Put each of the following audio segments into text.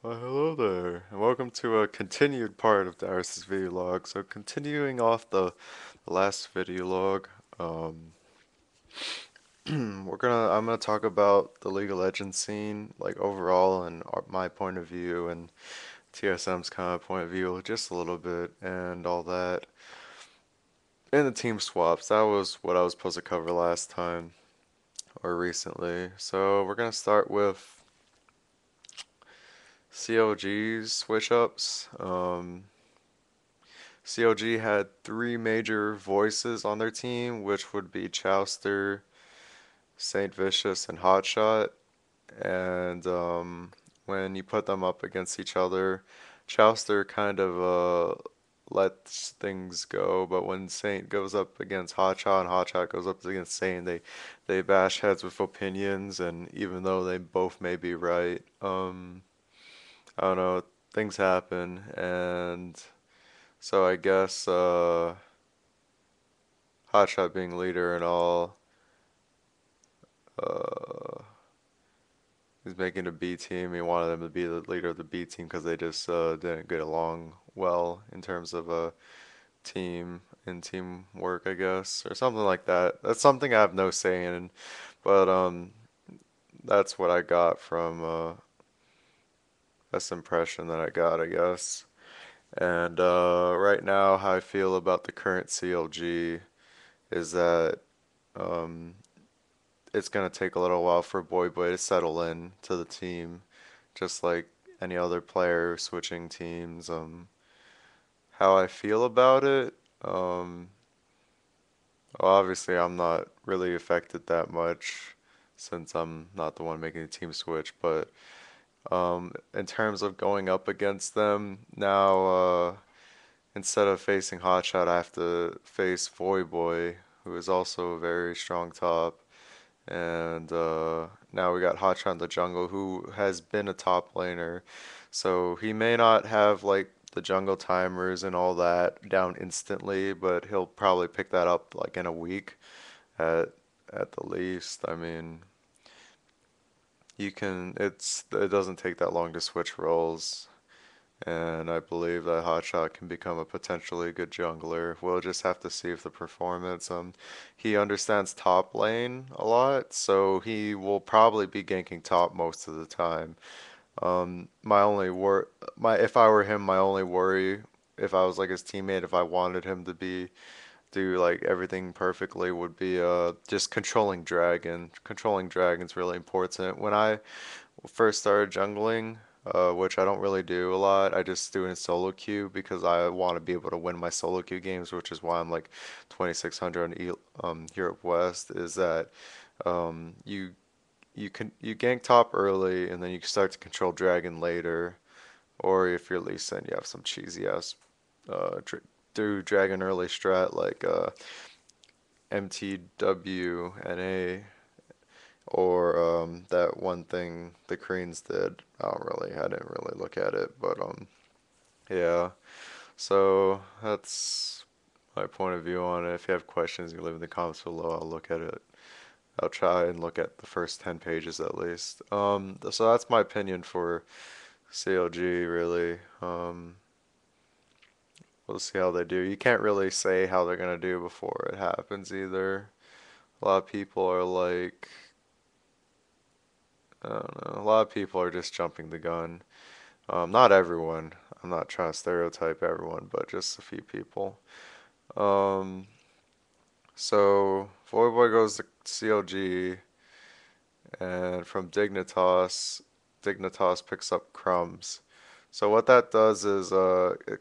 Hello there, and welcome to a continued part of Dyrus's video log. So continuing off the last video log, I'm gonna talk about the League of Legends scene, like overall, and my point of view, and TSM's kind of point of view, just a little bit, and all that. And the team swaps, that was what I was supposed to cover last time, or recently. So we're gonna start with CLG's switch ups. COG had three major voices on their team, which would be Chowster, Saint Vicious, and Hotshot. And when you put them up against each other, Chowster kind of lets things go, but when Saint goes up against Hotshot and Hotshot goes up against Saint, they bash heads with opinions, and even though they both may be right, I don't know, things happen, and so I guess Hotshot being leader and all, uh, he's making a B team. He wanted them to be the leader of the B team because they just didn't get along well in terms of team and teamwork, I guess, or something like that. That's something I have no say in, but that's what I got from this impression that I got, I guess. And right now, how I feel about the current CLG is that um, it's gonna take a little while for Boy Boy to settle in to the team, just like any other player switching teams. How I feel about it, um, well, obviously I'm not really affected that much since I'm not the one making the team switch, but in terms of going up against them now, instead of facing Hotshot, I have to face Voyboy, who is also a very strong top. And now we got Hotshot in the jungle, who has been a top laner. So he may not have like the jungle timers and all that down instantly, but he'll probably pick that up like in a week at at the least. I mean, it doesn't take that long to switch roles. And I believe that Hotshot can become a potentially good jungler. We'll just have to see if the performance. He understands top lane a lot, so he will probably be ganking top most of the time. My only if I were him, my only worry, if I was like his teammate, if I wanted him to do like everything perfectly, would be just controlling dragon. Controlling dragon's really important. When I first started jungling, which I don't really do a lot. I just do it in solo queue because I want to be able to win my solo queue games, which is why I'm like 2600 on Europe West. Is that you gank top early and then you can start to control dragon later, or if you're Lee Sin, you have some cheesy ass dr do dragon early strat like MTWNA or that one thing the Koreans did. I didn't really look at it, but yeah. So that's my point of view on it. If you have questions, you can leave in the comments below. I'll look at it. I'll try and look at the first 10 pages at least. So that's my opinion for CLG, really. We'll see how they do. You can't really say how they're gonna do before it happens either. A lot of people are like, I don't know, a lot of people are just jumping the gun. Not everyone. I'm not trying to stereotype everyone, but just a few people. Um, so Voyboy goes to CLG, and from Dignitas picks up Crumbs. So what that does is,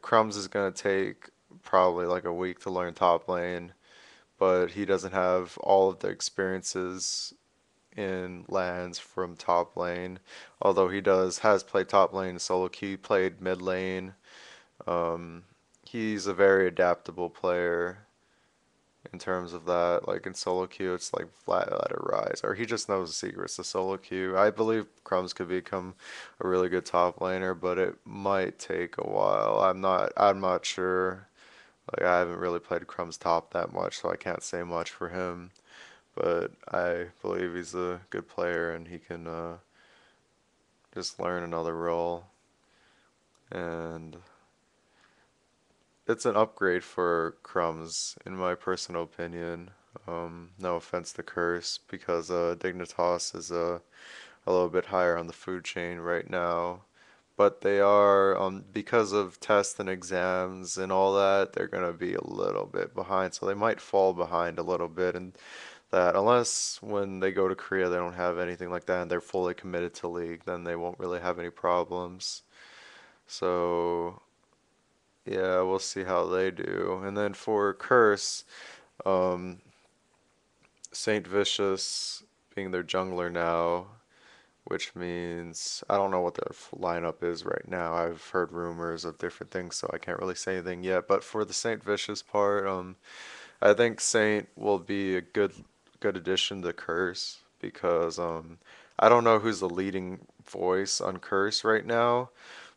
Crumbs is gonna take probably like a week to learn top lane, but he doesn't have all of the experiences in lands from top lane. Although he has played top lane solo queue, he played mid lane. Um, he's a very adaptable player in terms of that. Like in solo queue, it's like flat ladder rise, or he just knows the secrets to solo queue. I believe Crumbs could become a really good top laner, but it might take a while. I'm not sure. Like I haven't really played Crumbs top that much, so I can't say much for him. But I believe he's a good player and he can just learn another role. and it's an upgrade for crumbs, in my personal opinion. No offense to Curse, because Dignitas is a little bit higher on the food chain right now. But they are, because of tests and exams and all that, they're going to be a little bit behind. So they might fall behind a little bit. And that, unless when they go to Korea they don't have anything like that and they're fully committed to League, then they won't really have any problems. So yeah, we'll see how they do. And then for Curse, um, Saint Vicious being their jungler now, which means I don't know what their lineup is right now. I've heard rumors of different things, so I can't really say anything yet. But for the Saint Vicious part, I think Saint will be a good addition to Curse because I don't know who's the leading voice on Curse right now,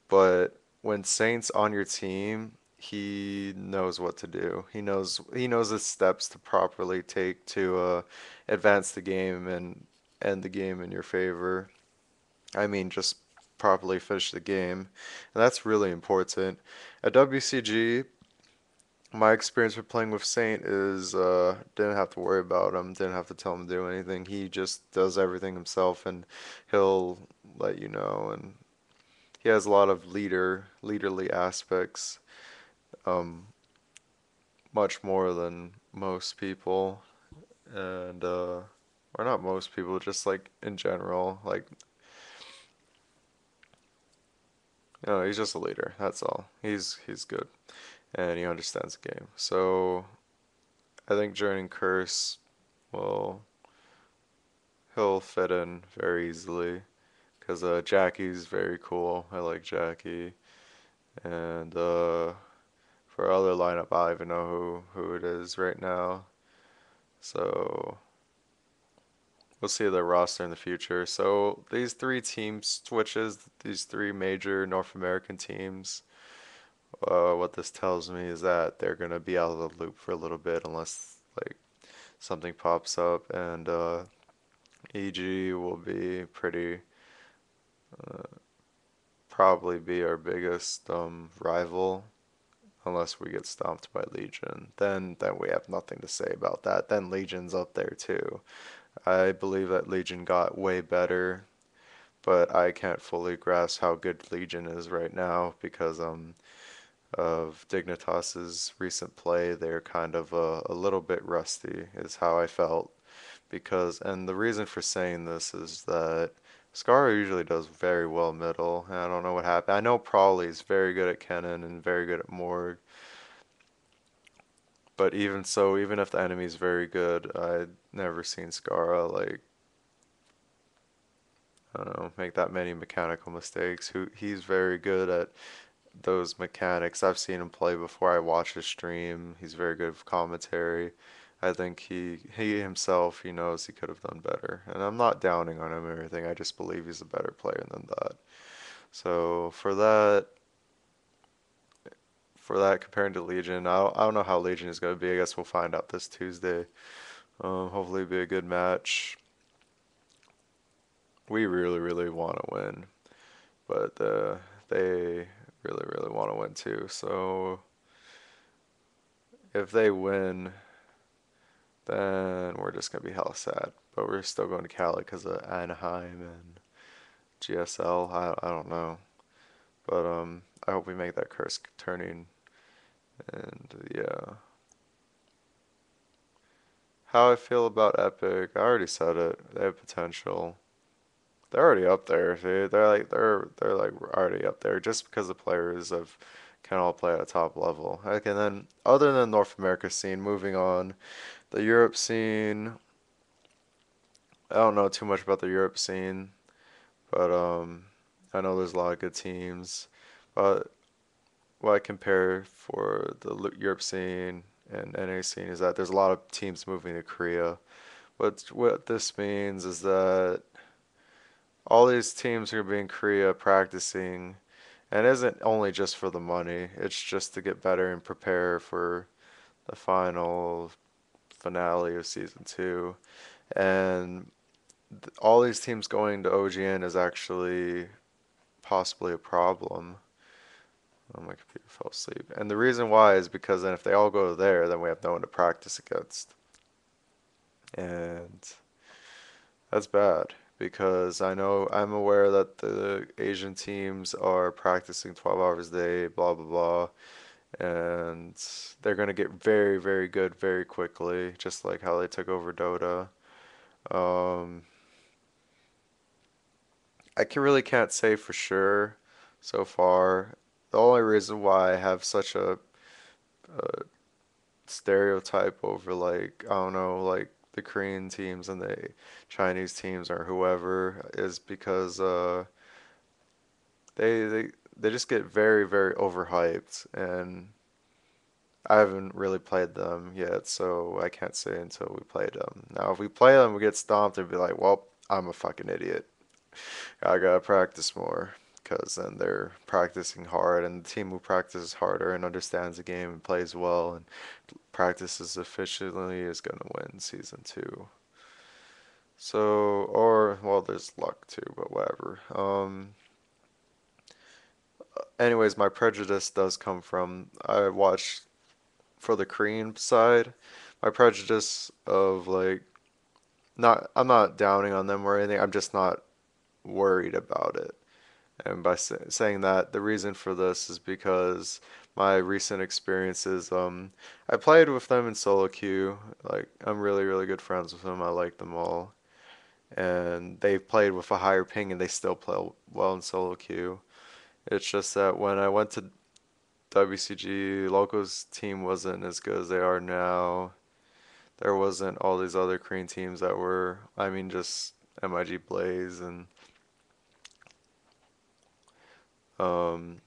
but when Saint's on your team, he knows what to do. He knows the steps to properly take to advance the game and end the game in your favor. I mean, just properly finish the game, and that's really important. At WCG, my experience with playing with Saint is didn't have to worry about him, didn't have to tell him to do anything. He just does everything himself, and he'll let you know. And he has a lot of leaderly aspects, um, much more than most people, and or not most people, just like in general, like he's just a leader. That's all. He's good, and he understands the game. So I think joining Curse will he'll fit in very easily because Jackie's very cool. I like Jackie, and for other lineup, I don't even know who it is right now. So we'll see their roster in the future. So these three team switches, these three major North American teams, what this tells me is that they're gonna be out of the loop for a little bit unless like something pops up, and EG will be pretty probably be our biggest rival unless we get stomped by Legion. Then we have nothing to say about that. Then Legion's up there too. I believe that Legion got way better, but I can't fully grasp how good Legion is right now because of Dignitas's recent play. They're kind of a little bit rusty, is how I felt. Because, and the reason for saying this is that Scar usually does very well middle, and I don't know what happened. I know Prawley's very good at Kennen and very good at Morg, but even so, even if the enemy's very good, I'd never seen Scarra like I don't know make that many mechanical mistakes. He's very good at those mechanics. I've seen him play before. I watch his stream. He's very good with commentary. I think he himself he knows he could have done better, and I'm not downing on him or anything. I just believe he's a better player than that. So for that comparing to Legion, I don't know how Legion is going to be. I guess we'll find out this Tuesday. Hopefully, it'll be a good match. We really want to win, but they really want to win too. So if they win, then we're just gonna be hella sad. But we're still going to Cali because of Anaheim and GSL. I don't know, but I hope we make that curse turning. And yeah, how I feel about Epic, I already said it. They have potential. They're already up there, dude. They're like already up there just because the players have can all play at a top level. Okay, and then other than North America scene, moving on, the Europe scene. I don't know too much about the Europe scene, but I know there's a lot of good teams. But what I compare for the Europe scene and NA scene is that there's a lot of teams moving to Korea. What this means is that all these teams are going to be in Korea practicing, and it isn't only just for the money. It's just to get better and prepare for the final finale of season 2. And all these teams going to OGN is actually possibly a problem Oh, my computer fell asleep. And the reason why is because then if they all go there, then we have no one to practice against. And that's bad because I'm aware that the Asian teams are practicing 12 hours a day, blah, blah, blah. And they're going to get very, very good very quickly, just like how they took over Dota. Um, really can't say for sure so far. The only reason why I have such a stereotype over like I don't know like the Korean teams and the Chinese teams or whoever is because they they they just get very very overhyped and I haven't really played them yet, so I can't say until we play them. Now, if we play them, we get stomped and be like, well, I'm a fucking idiot. I gotta practice more. Because then they're practicing hard, and the team who practices harder and understands the game and plays well and practices efficiently is gonna win season two. So, or, well, there's luck too, but whatever. Anyways, my prejudice does come from I watched for the Korean side. My prejudice of like not I'm not downing on them or anything. I'm just not worried about it. And by saying that, the reason for this is because my recent experiences, I played with them in solo queue. Like I'm really, really good friends with them. I like them all. And they've played with a higher ping and they still play well in solo queue. It's just that when I went to WCG, Loco's team wasn't as good as they are now. There wasn't all these other Korean teams that were, I mean, just MIG Blaze and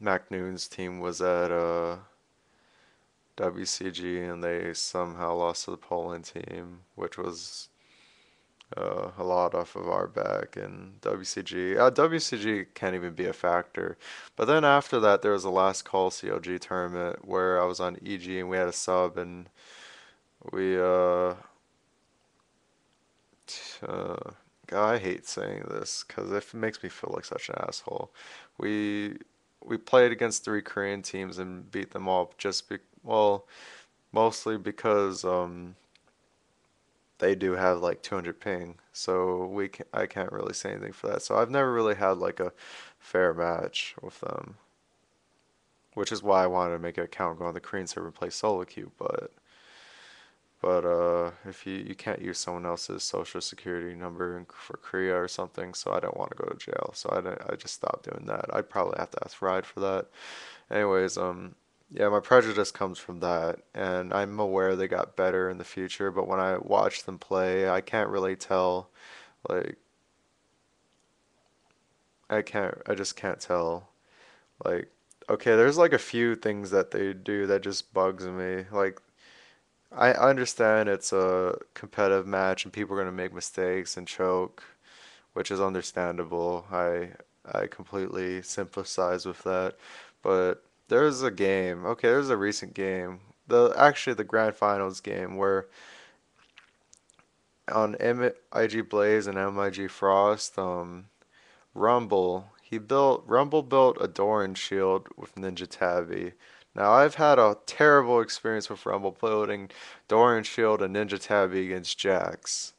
Mac Noon's team was at WCG and they somehow lost to the Poland team, which was a lot off of our back. And WCG, WCG can't even be a factor. But then after that, there was a last call CLG tournament where I was on EG and we had a sub and we uh God, I hate saying this because it makes me feel like such an asshole. We we played against three Korean teams and beat them all well, mostly because they do have like 200 ping, so I can't really say anything for that. So I've never really had like a fair match with them, which is why I wanted to make an account, go on the Korean server and play solo queue. But if you can't use someone else's social security number for Korea or something, so I don't want to go to jail. So I just stopped doing that. I'd probably have to ask Ride for that. Anyways, yeah, my prejudice comes from that, and I'm aware they got better in the future, but when I watch them play, I can't really tell. Like, I just can't tell. Like, okay, there's like a few things that they do that just bugs me. Like, I understand it's a competitive match and people are gonna make mistakes and choke, which is understandable. I completely sympathize with that. But there's a game, okay, there's a recent game, actually the grand finals game where on MIG Blaze and MIG Frost, Rumble built a Doran shield with Ninja Tabby. Now I've had a terrible experience with Rumble building Doran shield and Ninja Tabby against Jax.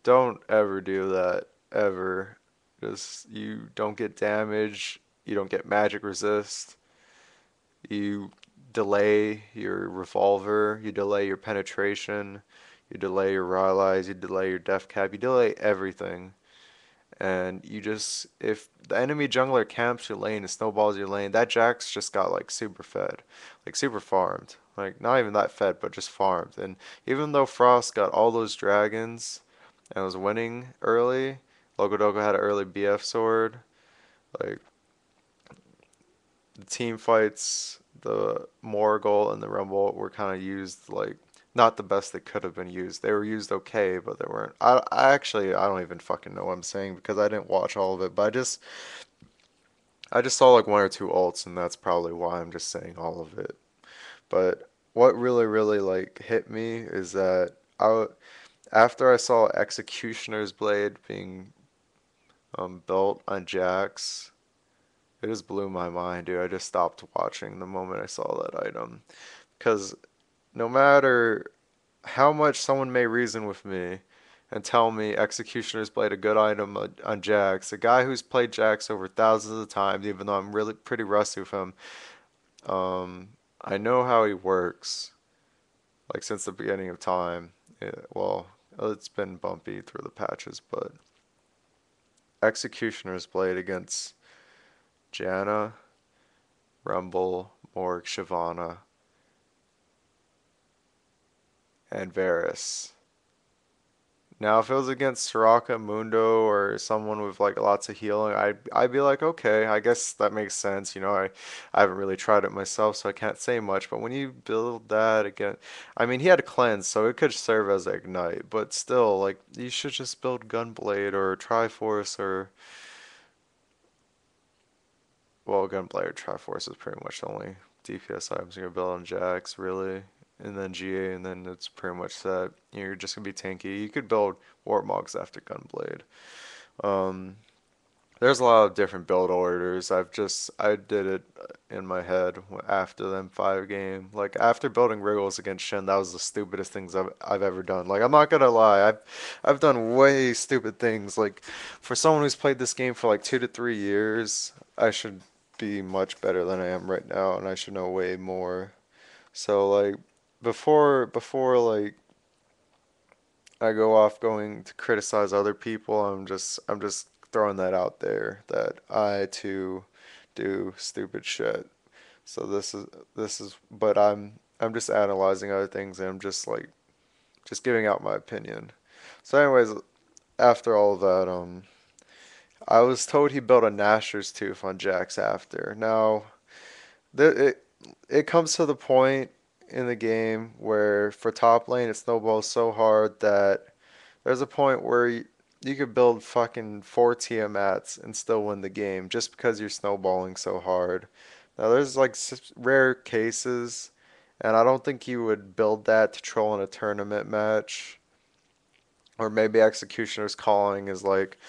Don't ever do that ever. Just you don't get damage, you don't get magic resist, you delay your revolver, you delay your penetration, you delay your rylai's, you delay your death cap, you delay everything. And you just if the enemy jungler camps your lane and snowballs your lane, that Jax just got like super fed, like super farmed. Like not even that fed, but just farmed. And even though Frost got all those dragons and was winning early, Logodogo had an early BF sword. Like the team fights, the Morgul and the Rumble were kind of used like not the best they could have been used. They were used okay, but they weren't. I actually I don't even fucking know what I'm saying because I didn't watch all of it. But I just saw like one or two ults, and that's probably why I'm just saying all of it. But what really really like hit me is that after I saw Executioner's Blade being built on Jax, it just blew my mind, dude. I just stopped watching the moment I saw that item. Because no matter how much someone may reason with me and tell me Executioner's Blade a good item on Jax, a guy who's played Jax over thousands of times, even though I'm really pretty rusty with him, I know how he works, like since the beginning of time. Well, it's been bumpy through the patches, but Executioner's Blade against Janna, Rumble, Morg, Shyvana, and Varus. Now, if it was against Soraka, Mundo, or someone with like lots of healing, I'd be like, okay, I guess that makes sense. I haven't really tried it myself, so I can't say much. But when you build that again, I mean, he had cleanse, so it could serve as ignite. But still, like, you should just build Gunblade or Triforce or well, Gunblade or Triforce is pretty much the only DPS items you're gonna build on Jax, really. And then GA, and then it's pretty much set. You're just gonna be tanky. You could build Warmogs after Gunblade. Um, there's a lot of different build orders. I did it in my head after the M5 game. Like after building Wriggles against Shen, that was the stupidest things I've ever done. Like I'm not gonna lie, I've done way stupid things. Like for someone who's played this game for like 2 to 3 years, I should be much better than I am right now, and I should know way more. So like before like I go off going to criticize other people, I'm just throwing that out there that I too do stupid shit. So this is but I'm just analyzing other things and I'm just like just giving out my opinion. So anyways, after all of that, I was told he built a Gnasher's Tooth on Jax after. Now, it it comes to the point in the game where for top lane it snowballs so hard that there's a point where you could build fucking 4 Tiamats and still win the game just because you're snowballing so hard. Now there's like rare cases, and I don't think you would build that to troll in a tournament match. Or maybe Executioner's Calling is like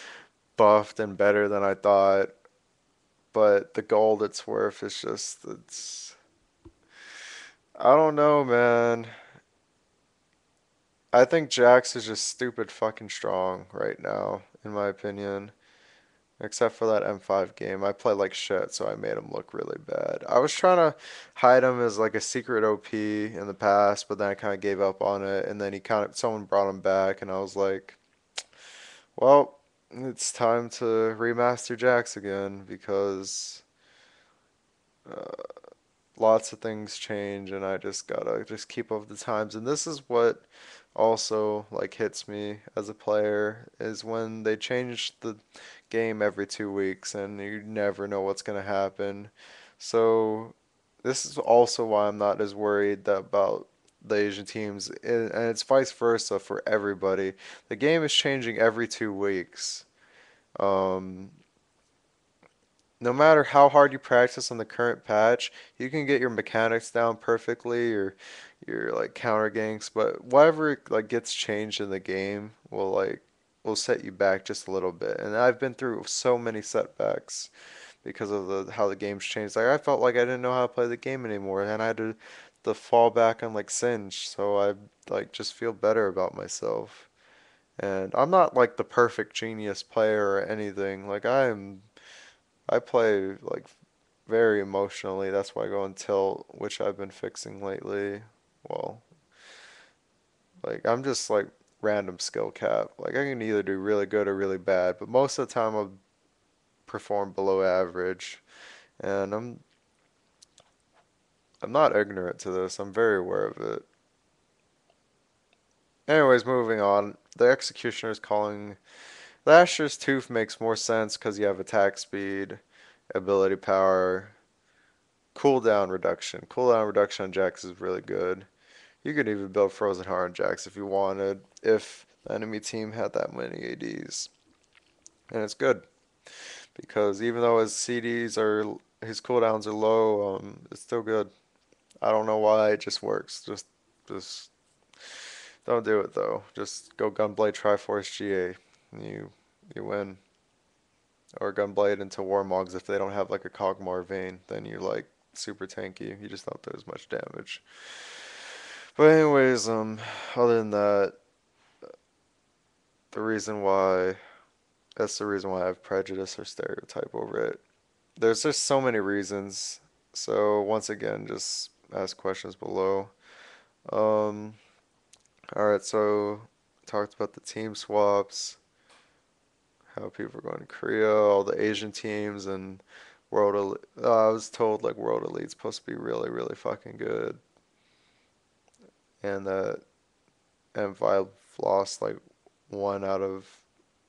buffed and better than I thought, but the gold it's worth is just I don't know, man. I think Jax is just stupid fucking strong right now, in my opinion. Except for that M5 game. I played like shit, so I made him look really bad. I was trying to hide him as like a secret OP in the past, but then I kind of gave up on it. And then someone brought him back, and I was like, well, it's time to remaster Jax again because lots of things change, and I just gotta just keep up with the times. And this is what also like hits me as a player is when they change the game every 2 weeks and you never know what's gonna happen. So this is also why I'm not as worried about the Asian teams, and it's vice versa for everybody. The game is changing every 2 weeks. Um, no matter how hard you practice on the current patch, you can get your mechanics down perfectly or your like counter ganks, but whatever like gets changed in the game will set you back just a little bit. And I've been through so many setbacks because of the how the game's changed. Like I felt like I didn't know how to play the game anymore, and I had to fall back on like Singe, so I like just feel better about myself. And I'm not like the perfect genius player or anything. I play like very emotionally. That's why I go on tilt, which I've been fixing lately. Well, like I'm just like random skill cap. Like I can either do really good or really bad, but most of the time I'll perform below average. And I'm not ignorant to this. I'm very aware of it. Anyways, moving on. The Executioner is calling Lasher's Tooth makes more sense because you have attack speed, ability power, cooldown reduction. Cooldown reduction on Jax is really good. You could even build Frozen Heart on Jax if you wanted, if the enemy team had that many ADs. And it's good because even though his cooldowns are low, it's still good. I don't know why it just works. Just don't do it though. Just go Gunblade Triforce GA. You you win. or Gunblade into Warmogs if they don't have like a Kog'Maw vein, then you're like super tanky. You just don't do as much damage. But anyways, other than that, the reason why that's the reason why I have prejudice or stereotype over it. There's just so many reasons. So once again, just ask questions below. Um, all right, so talked about the team swaps, how people are going to Korea, all the Asian teams, and I was told like World Elite's supposed to be really, really fucking good, and that M5 lost like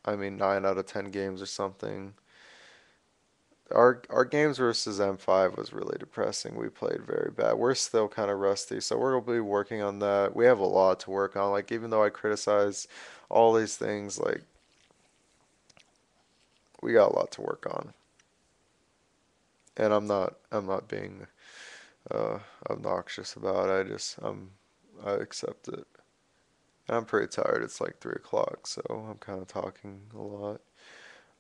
I mean 9 out of 10 games or something. Our games versus M5 was really depressing. We played very bad. We're still kind of rusty, so we're gonna be working on that. We have a lot to work on. Like even though I criticize all these things, like we got a lot to work on. And I'm not being uh, obnoxious about it. I accept it. And I'm pretty tired. It's like 3 o'clock, so I'm kind of talking a lot.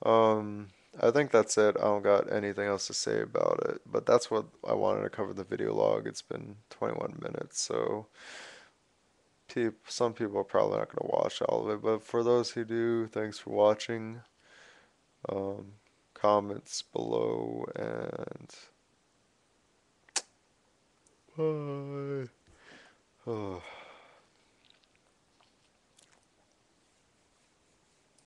Um, I think that's it. I don't got anything else to say about it. But that's what I wanted to cover in the video log. It's been 21 minutes, so some people are probably not going to watch all of it. But for those who do, thanks for watching. Um, Comments below and bye.